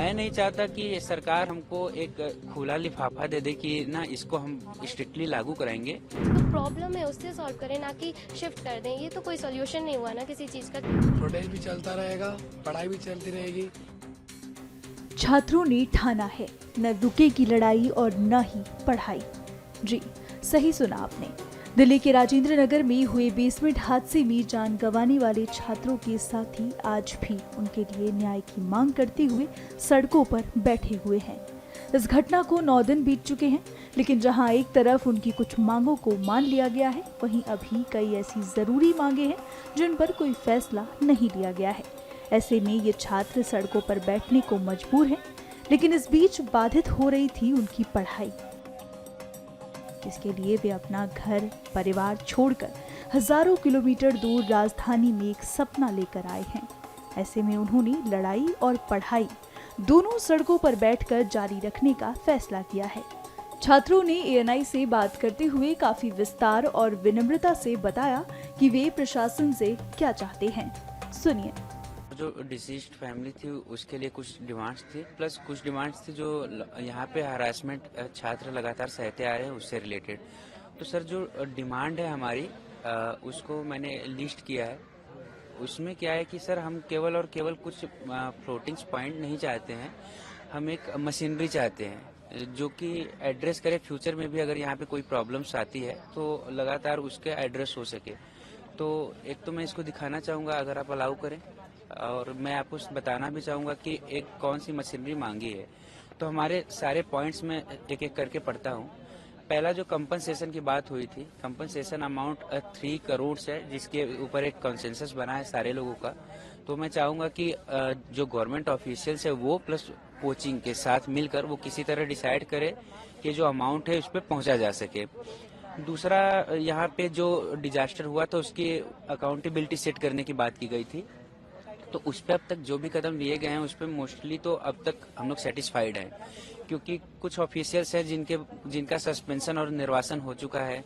मैं नहीं चाहता कि सरकार हमको एक खुला लिफाफा दे दे कि ना इसको हम स्ट्रिक्टली लागू कराएंगे। तो प्रॉब्लम है उससे सॉल्व करें, ना कि शिफ्ट कर दें। ये तो कोई सोल्यूशन नहीं हुआ ना किसी चीज़ का। प्रोटेस्ट भी चलता रहेगा, पढ़ाई भी चलती रहेगी। छात्रों ने ठाना है न रुकेगी लड़ाई और न ही पढ़ाई। जी सही सुना आपने। दिल्ली के राजेंद्र नगर में हुए बेसमेंट हादसे में जान गंवाने वाले छात्रों के साथी आज भी उनके लिए न्याय की मांग करते हुए सड़कों पर बैठे हुए हैं। इस घटना को 9 दिन बीत चुके हैं, लेकिन जहां एक तरफ उनकी कुछ मांगों को मान लिया गया है, वहीं अभी कई ऐसी जरूरी मांगे हैं जिन पर कोई फैसला नहीं लिया गया है। ऐसे में ये छात्र सड़कों पर बैठने को मजबूर हैं, लेकिन इस बीच बाधित हो रही थी उनकी पढ़ाई, जिसके लिए वे अपना घर परिवार छोड़कर हजारों किलोमीटर दूर राजधानी में एक सपना लेकर आए हैं। ऐसे में उन्होंने लड़ाई और पढ़ाई दोनों सड़कों पर बैठकर जारी रखने का फैसला किया है। छात्रों ने ANI से बात करते हुए काफी विस्तार और विनम्रता से बताया कि वे प्रशासन से क्या चाहते हैं। सुनिए। जो डिसीज्ड फैमिली थी उसके लिए कुछ डिमांड्स थी, प्लस कुछ डिमांड्स थी जो यहाँ पे हरासमेंट छात्र लगातार सहते आ रहे हैं उससे रिलेटेड। तो सर जो डिमांड है हमारी उसको मैंने लिस्ट किया है। उसमें क्या है कि सर हम केवल और केवल कुछ फ्लोटिंग पॉइंट नहीं चाहते हैं, हम एक मशीनरी चाहते हैं जो कि एड्रेस करे फ्यूचर में भी अगर यहाँ पे कोई प्रॉब्लम्स आती है तो लगातार उसके एड्रेस हो सके। तो एक तो मैं इसको दिखाना चाहूँगा अगर आप अलाउ करें, और मैं आपको बताना भी चाहूँगा कि एक कौन सी मशीनरी मांगी है। तो हमारे सारे पॉइंट्स में एक एक करके पढ़ता हूँ। पहला जो कंपनसेशन की बात हुई थी, कंपनसेशन अमाउंट 3 करोड़ है, जिसके ऊपर एक कंसेंसस बना है सारे लोगों का। तो मैं चाहूँगा कि जो गवर्नमेंट ऑफिशियल्स है वो प्लस कोचिंग के साथ मिलकर वो किसी तरह डिसाइड करे कि जो अमाउंट है उस पर पहुँचा जा सके। दूसरा, यहाँ पे जो डिजास्टर हुआ था उसकी अकाउंटेबिलिटी सेट करने की बात की गई थी। तो उस पर अब तक जो भी कदम लिए गए हैं उस पर मोस्टली तो अब तक हम लोग सेटिस्फाइड हैं, क्योंकि कुछ ऑफिशियल्स हैं जिनका सस्पेंशन और निर्वासन हो चुका है।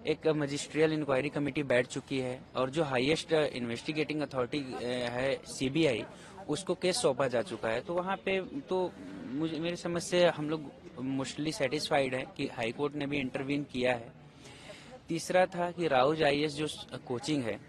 एक मजिस्ट्रियल इंक्वायरी कमेटी बैठ चुकी है, और जो हाईएस्ट इन्वेस्टिगेटिंग अथॉरिटी है CBI, उसको केस सौंपा जा चुका है। तो वहाँ पे तो मुझे मेरी समझ से हम लोग मोस्टली सेटिस्फाइड हैं कि हाई कोर्ट ने भी इंटरवीन किया है। तीसरा था कि राउज IAS जो कोचिंग है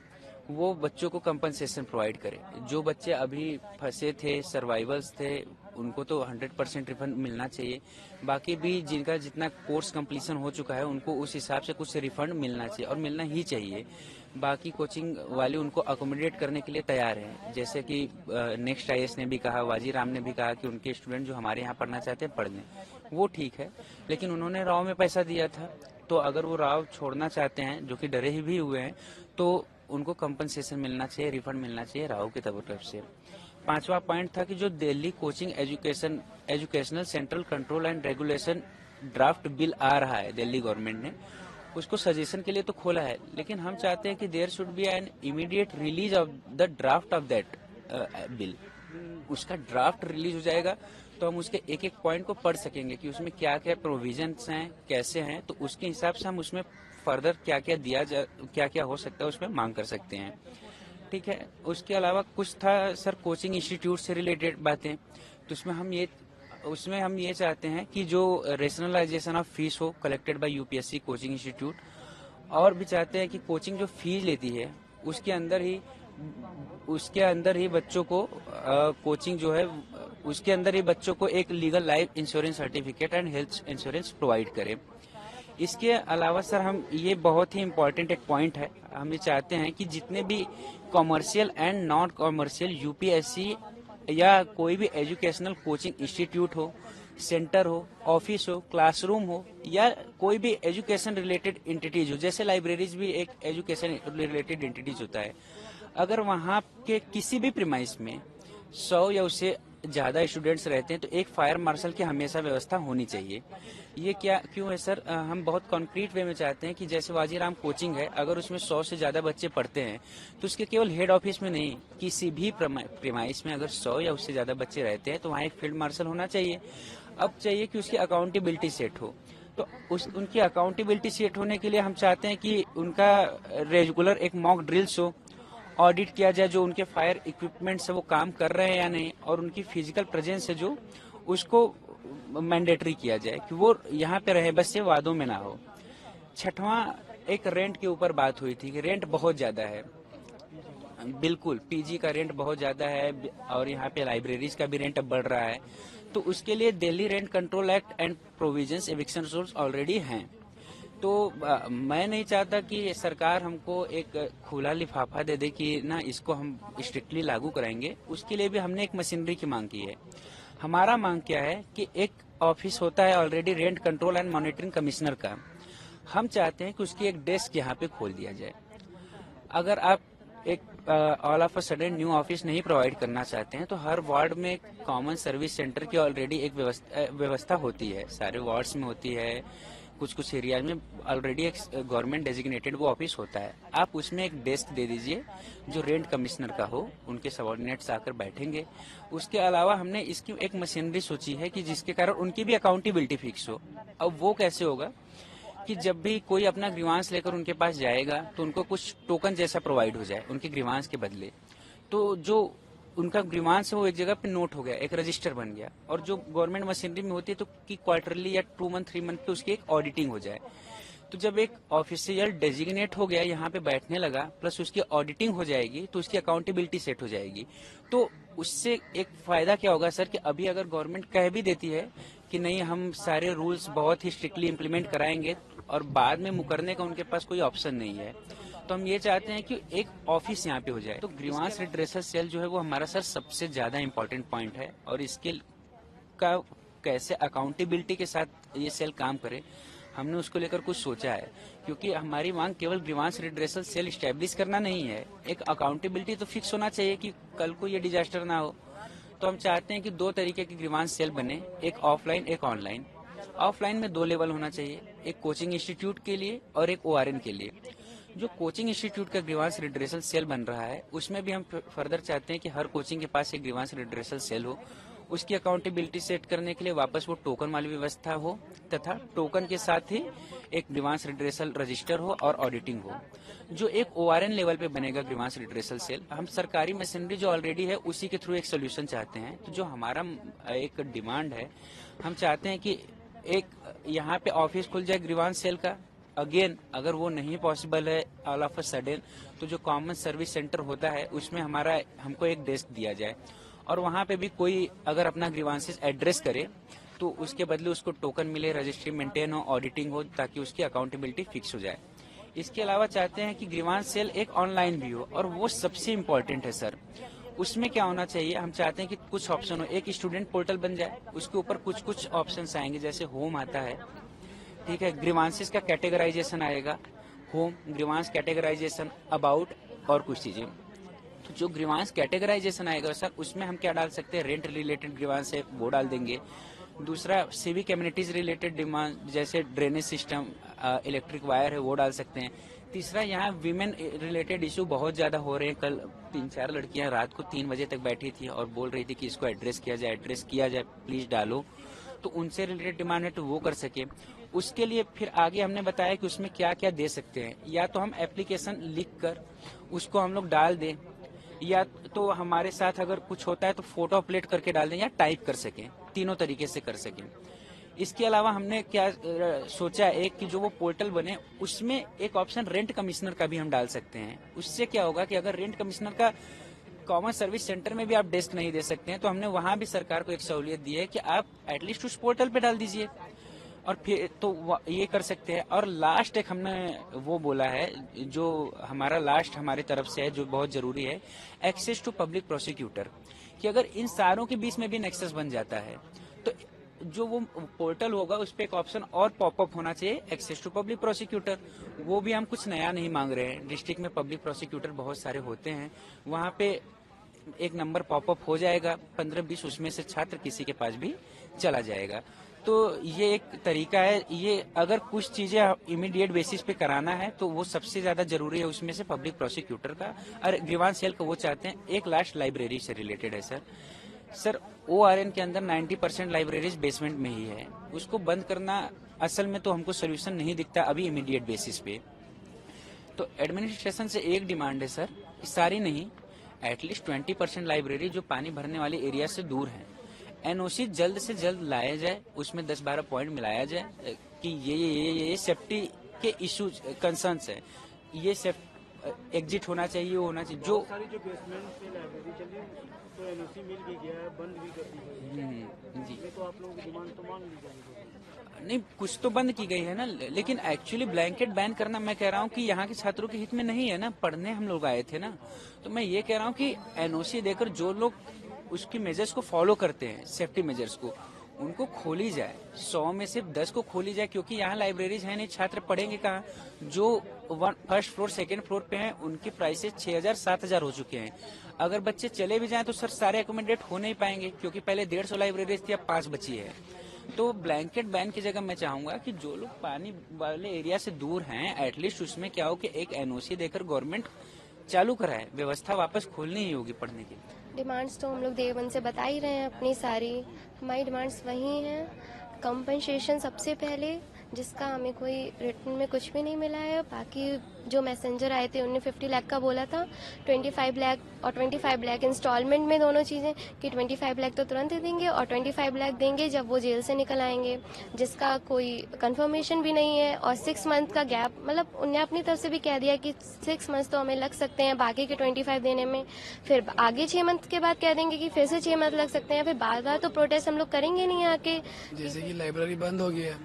वो बच्चों को कंपनसेशन प्रोवाइड करे। जो बच्चे अभी फंसे थे, सर्वाइवल्स थे, उनको तो 100% रिफंड मिलना चाहिए। बाकी भी जिनका जितना कोर्स कंप्लीशन हो चुका है उनको उस हिसाब से कुछ रिफंड मिलना चाहिए, और मिलना ही चाहिए। बाकी कोचिंग वाले उनको अकोमोडेट करने के लिए तैयार हैं, जैसे कि नेक्स्ट IAS ने भी कहा, वाजीराम ने भी कहा कि उनके स्टूडेंट जो हमारे यहाँ पढ़ना चाहते हैं पढ़ लें। वो ठीक है, लेकिन उन्होंने राव में पैसा दिया था, तो अगर वो राव छोड़ना चाहते हैं, जो कि डरे ही भी हुए हैं, तो उनको कंपनसेशन मिलना चाहिए, रिफंड मिलना चाहिए राव की तरफ से। 5वां पॉइंट था कि जो Delhi coaching educational central control and regulation draft bill आ रहा है दिल्ली गवर्नमेंट ने, उसको सजेशन के लिए तो खोला है, लेकिन हम चाहते हैं कि there should be an immediate release of the draft of that bill. उसका ड्राफ्ट रिलीज हो जाएगा तो हम उसके एक एक पॉइंट को पढ़ सकेंगे कि उसमें क्या क्या प्रोविजंस हैं, कैसे हैं, तो उसके हिसाब से हम उसमें फर्दर क्या क्या हो सकता है उसमें मांग कर सकते हैं। ठीक है। उसके अलावा कुछ था सर कोचिंग इंस्टीट्यूट से रिलेटेड बातें, तो उसमें हम ये चाहते हैं कि जो रेशनलाइजेशन ऑफ फीस हो collected by UPSC coaching institute, और भी चाहते हैं कि कोचिंग जो फीस लेती है उसके अंदर ही बच्चों को कोचिंग जो है उसके अंदर ही बच्चों को एक legal life insurance certificate and health insurance provide करे। इसके अलावा सर हम ये बहुत ही इम्पोर्टेंट एक पॉइंट है, हम ये चाहते हैं कि जितने भी commercial and non commercial UPSC या कोई भी एजुकेशनल कोचिंग इंस्टीट्यूट हो, सेंटर हो, ऑफिस हो, क्लासरूम हो, या कोई भी एजुकेशन रिलेटेड एंटिटीज हो, जैसे लाइब्रेरीज भी एक एजुकेशन रिलेटेड एंटिटीज होता है, अगर वहाँ के किसी भी प्रीमाइस में 100 या उससे ज्यादा स्टूडेंट्स रहते हैं तो एक फायर मार्शल की हमेशा व्यवस्था होनी चाहिए। ये क्यों है सर? हम बहुत कॉन्क्रीट वे में चाहते हैं कि जैसे वाजीराम कोचिंग है, अगर उसमें 100 से ज्यादा बच्चे पढ़ते हैं तो उसके केवल हेड ऑफिस में नहीं, किसी भी प्रीमाइस में अगर 100 या उससे ज्यादा बच्चे रहते हैं तो वहाँ एक फील्ड मार्शल होना चाहिए। अब चाहिए कि उसकी अकाउंटेबिलिटी सेट हो, तो उनकी अकाउंटेबिलिटी सेट होने के लिए हम चाहते हैं कि उनका रेगुलर एक मॉक ड्रिल्स हो, ऑडिट किया जाए, जो उनके फायर इक्विपमेंट से वो काम कर रहे हैं या नहीं, और उनकी फिजिकल प्रेजेंस है जो उसको मैंडेटरी किया जाए कि वो यहाँ पे रहे, बस ये वादों में ना हो। छठवां, एक रेंट के ऊपर बात हुई थी कि रेंट बहुत ज्यादा है। बिल्कुल, पीजी का रेंट बहुत ज्यादा है और यहाँ पे लाइब्रेरीज का भी रेंट अब बढ़ रहा है। तो उसके लिए Delhi rent control act and provisions, eviction rules already हैं। तो मैं नहीं चाहता कि सरकार हमको एक खुला लिफाफा दे दे कि ना इसको हम स्ट्रिक्टली लागू कराएंगे। उसके लिए भी हमने एक मशीनरी की मांग की है। हमारा मांग क्या है कि एक ऑफिस होता है already rent control and monitoring commissioner का, हम चाहते हैं कि उसकी एक डेस्क यहाँ पे खोल दिया जाए। अगर आप एक all of a sudden new office नहीं प्रोवाइड करना चाहते हैं तो हर वार्ड में एक कॉमन सर्विस सेंटर की ऑलरेडी एक व्यवस्था होती है, सारे वार्ड्स में होती है, कुछ एरिया में ऑलरेडी एक गवर्नमेंट डेजिग्नेटेड वो ऑफिस होता है। आप उसमें एक डेस्क दे दीजिए जो रेंट कमिश्नर का हो, उनके सबऑर्डिनेट्स आकर बैठेंगे। उसके अलावा हमने इसकी एक मशीनरी सोची है कि जिसके कारण उनकी भी अकाउंटेबिलिटी फिक्स हो। अब वो कैसे होगा कि जब भी कोई अपना ग्रीवांस लेकर उनके पास जाएगा तो उनको कुछ टोकन जैसा प्रोवाइड हो जाए उनके ग्रीवांस के बदले। तो जो उनका ग्रीवांस है वो एक जगह पे नोट हो गया, एक रजिस्टर बन गया, और जो गवर्नमेंट मशीनरी में होती है तो कि क्वार्टरली या 2 मंथ 3 मंथ पे उसकी एक ऑडिटिंग हो जाए। तो जब एक ऑफिशियल डेजिग्नेट हो गया, यहाँ पे बैठने लगा, प्लस उसकी ऑडिटिंग हो जाएगी तो उसकी अकाउंटेबिलिटी सेट हो जाएगी। तो उससे एक फायदा क्या होगा सर कि अभी अगर गवर्नमेंट कह भी देती है कि नहीं हम सारे रूल्स बहुत ही स्ट्रिक्टली इम्प्लीमेंट कराएंगे और बाद में मुकरने का उनके पास कोई ऑप्शन नहीं है, तो हम ये चाहते हैं कि एक ऑफिस यहाँ पे हो जाए। तो ग्रीवांस रिड्रेसल सेल जो है वो हमारा सर सबसे ज्यादा इम्पोर्टेंट पॉइंट है, और इसके का कैसे अकाउंटेबिलिटी के साथ ये सेल काम करे हमने उसको लेकर कुछ सोचा है। क्योंकि हमारी मांग केवल ग्रीवांस रिड्रेसल सेल स्टैब्लिश करना नहीं है, एक अकाउंटेबिलिटी तो फिक्स होना चाहिए कि कल को ये डिजास्टर ना हो। तो हम चाहते हैं कि 2 तरीके के ग्रीवांस सेल बने, एक ऑफलाइन एक ऑनलाइन। ऑफलाइन में 2 लेवल होना चाहिए, एक कोचिंग इंस्टीट्यूट के लिए और एक ORN के लिए। जो कोचिंग इंस्टीट्यूट का ग्रीवांस रिड्रेसल सेल बन रहा है उसमें भी हम फर्दर चाहते हैं कि हर कोचिंग के पास एक ग्रीवांस रिड्रेसल सेल हो। उसकी अकाउंटेबिलिटी सेट करने के लिए वापस वो टोकन वाली व्यवस्था हो, तथा टोकन के साथ ही एक ग्रीवांस रिड्रेसल रजिस्टर हो और ऑडिटिंग हो। जो एक ORN लेवल पे बनेगा ग्रीवांस रिड्रेसल सेल, हम सरकारी मशीनरी जो ऑलरेडी है उसी के थ्रू एक सोल्यूशन चाहते हैं। तो जो हमारा एक डिमांड है, हम चाहते हैं कि एक यहाँ पे ऑफिस खुल जाए ग्रीवांस सेल का। अगेन अगर वो नहीं पॉसिबल है ऑल ऑफ अ सडन, तो जो कॉमन सर्विस सेंटर होता है उसमें हमको एक डेस्क दिया जाए, और वहाँ पे भी कोई अगर अपना ग्रीवांसेस एड्रेस करे तो उसके बदले उसको टोकन मिले, रजिस्ट्री मेंटेन हो, ऑडिटिंग हो, ताकि उसकी अकाउंटेबिलिटी फिक्स हो जाए। इसके अलावा चाहते हैं कि ग्रीवांस सेल एक ऑनलाइन भी हो, और वो सबसे इम्पोर्टेंट है सर। उसमें क्या होना चाहिए, हम चाहते हैं कि कुछ ऑप्शन हो, एक स्टूडेंट पोर्टल बन जाए, उसके ऊपर कुछ ऑप्शन आएंगे, जैसे होम आता है, ठीक है, ग्रीवांसेस का कैटेगराइजेशन आएगा, होम, ग्रीवांस कैटेगराइजेशन, अबाउट और कुछ चीजें। तो जो ग्रीवांस कैटेगराइजेशन आएगा सर उसमें हम क्या डाल सकते हैं, रेंट रिलेटेड ग्रीवांस है वो डाल देंगे। दूसरा सिविक एमिनिटीज रिलेटेड डिमांड जैसे ड्रेनेज सिस्टम, इलेक्ट्रिक वायर है वो डाल सकते हैं। तीसरा, यहाँ वीमेन रिलेटेड इशू बहुत ज्यादा हो रहे हैं। कल 3-4 लड़कियां रात को 3 बजे तक बैठी थी और बोल रही थी कि इसको एड्रेस किया जाए, प्लीज डालो। तो उनसे रिलेटेड डिमांड है तो वो कर सके। उसके लिए फिर आगे हमने बताया कि उसमें क्या क्या दे सकते हैं, या तो हम एप्लीकेशन लिख कर उसको हम लोग डाल दें, या तो हमारे साथ अगर कुछ होता है तो फोटो अपलोड करके डाल दें, या टाइप कर सकें, तीनों तरीके से कर सकें। इसके अलावा हमने क्या सोचा एक कि जो वो पोर्टल बने उसमें एक ऑप्शन रेंट कमिश्नर का भी हम डाल सकते हैं। उससे क्या होगा कि अगर रेंट कमिश्नर का कॉमन सर्विस सेंटर में भी आप डेस्क नहीं दे सकते हैं तो हमने वहां भी सरकार को एक सहूलियत दी है कि आप एटलीस्ट उस पोर्टल पे डाल दीजिए, और फिर तो ये कर सकते हैं। और लास्ट एक हमने वो बोला है, जो हमारा लास्ट हमारी तरफ से है, जो बहुत जरूरी है, एक्सेस टू पब्लिक प्रोसिक्यूटर, कि अगर इन सारों के बीच में भी नेक्सस बन जाता है तो जो वो पोर्टल होगा उस पर एक ऑप्शन और पॉपअप होना चाहिए, एक्सेस टू पब्लिक प्रोसिक्यूटर। वो भी हम कुछ नया नहीं मांग रहे हैं, डिस्ट्रिक्ट में पब्लिक प्रोसिक्यूटर बहुत सारे होते हैं, वहाँ पे एक नंबर पॉपअप हो जाएगा, 15-20 उसमें से छात्र किसी के पास भी चला जाएगा। तो ये एक तरीका है। ये अगर कुछ चीजें इमीडिएट बेसिस पे कराना है तो वो सबसे ज्यादा जरूरी है, उसमें से पब्लिक प्रोसिक्यूटर का और ग्रीवांस सेल का वो चाहते हैं। एक लास्ट लाइब्रेरी से रिलेटेड है सर ORN के अंदर 90% लाइब्रेरीज बेसमेंट में ही है, उसको बंद करना असल में तो हमको सोल्यूशन नहीं दिखता अभी इमीडिएट बेसिस पे। तो एडमिनिस्ट्रेशन से एक डिमांड है सर सारी नहीं, एटलीस्ट 20% लाइब्रेरी जो पानी भरने वाले एरिया से दूर है, एनओसी जल्द से जल्द लाया जाए, उसमें 10-12 पॉइंट मिलाया जाए कि ये सेफ्टी के इश्यूज कंसर्न्स है, ये एग्जिट होना चाहिए, वो होना चाहिए। जो सारी जो बेसमेंट पे लाइब्रेरी चली तो एनओसी मिल भी गया है, बंद भी कर दी गई है। जी ये तो आप लोगों की डिमांड तो मान ली जाएगी। नहीं, कुछ तो बंद की गई है ना, लेकिन एक्चुअली ब्लैंकेट बैन करना, मैं कह रहा हूँ कि यहाँ के छात्रों के हित में नहीं है ना, पढ़ने हम लोग आए थे ना, तो मैं ये कह रहा हूँ कि एनओसी देकर जो लोग उसकी मेजर्स को फॉलो करते हैं, सेफ्टी मेजर्स को, उनको खोली जाए, 100 में सिर्फ 10 को खोली जाए, क्योंकि यहाँ लाइब्रेरीज है नहीं, छात्र पढ़ेंगे कहाँ। जो फर्स्ट फ्लोर सेकंड फ्लोर पे हैं उनकी प्राइसेस 6,000-7,000 हो चुके हैं। अगर बच्चे चले भी जाएं तो सर सारे एकोमोडेट हो नहीं पाएंगे, क्योंकि पहले 150 लाइब्रेरीज थी, अब 5 बची है। तो ब्लैंकेट बैन की जगह मैं चाहूंगा कि जो लोग पानी वाले एरिया से दूर हैं, एटलीस्ट उसमें क्या हो कि एक एनओसी देकर गवर्नमेंट चालू कराए, व्यवस्था वापस खोलनी ही होगी पढ़ने के लिए। डिमांड्स तो हम लोग डे 1 से बता ही रहे हैं अपनी सारी। हमारी डिमांड्स वही हैं, कंपनसेशन सबसे पहले, जिसका हमें कोई रिटर्न में कुछ भी नहीं मिला है। बाकी जो मैसेंजर आए थे उन्होंने 50 लाख का बोला था, 25 लाख और 25 लाख इंस्टॉलमेंट में, दोनों चीज़ें कि 25 लाख तो तुरंत दे देंगे और 25 लाख देंगे जब वो जेल से निकल आएंगे, जिसका कोई कंफर्मेशन भी नहीं है। और 6 मंथ का गैप, मतलब उन्हें अपनी तरफ से भी कह दिया कि 6 मंथ तो हमें लग सकते हैं बाकी के 25 देने में, फिर आगे 6 मंथ के बाद कह देंगे कि फिर से 6 मंथ लग सकते हैं, फिर बार बार तो प्रोटेस्ट हम लोग करेंगे नहीं आके। जैसे कि लाइब्रेरी बंद हो गई है,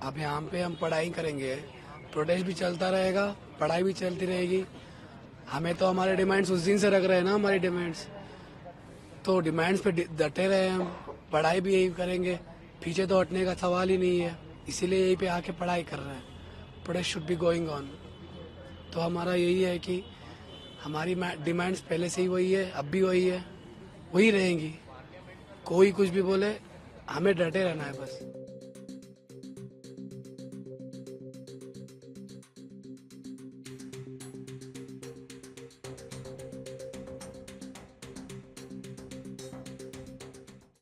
अब यहाँ पे हम पढ़ाई करेंगे, प्रोटेस्ट भी चलता रहेगा, पढ़ाई भी चलती रहेगी। हमें तो हमारे डिमांड्स उस दिन से रख रहे हैं ना, हमारी डिमांड्स तो डिमांड्स पे डटे रहे हम, पढ़ाई भी यही करेंगे, पीछे तो हटने का सवाल ही नहीं है। इसीलिए यहीं पे आके पढ़ाई कर रहे हैं, protest should be going on. तो हमारा यही है कि हमारी डिमांड्स पहले से ही वही है, अब भी वही है, वही रहेंगी। कोई कुछ भी बोले, हमें डटे रहना है बस।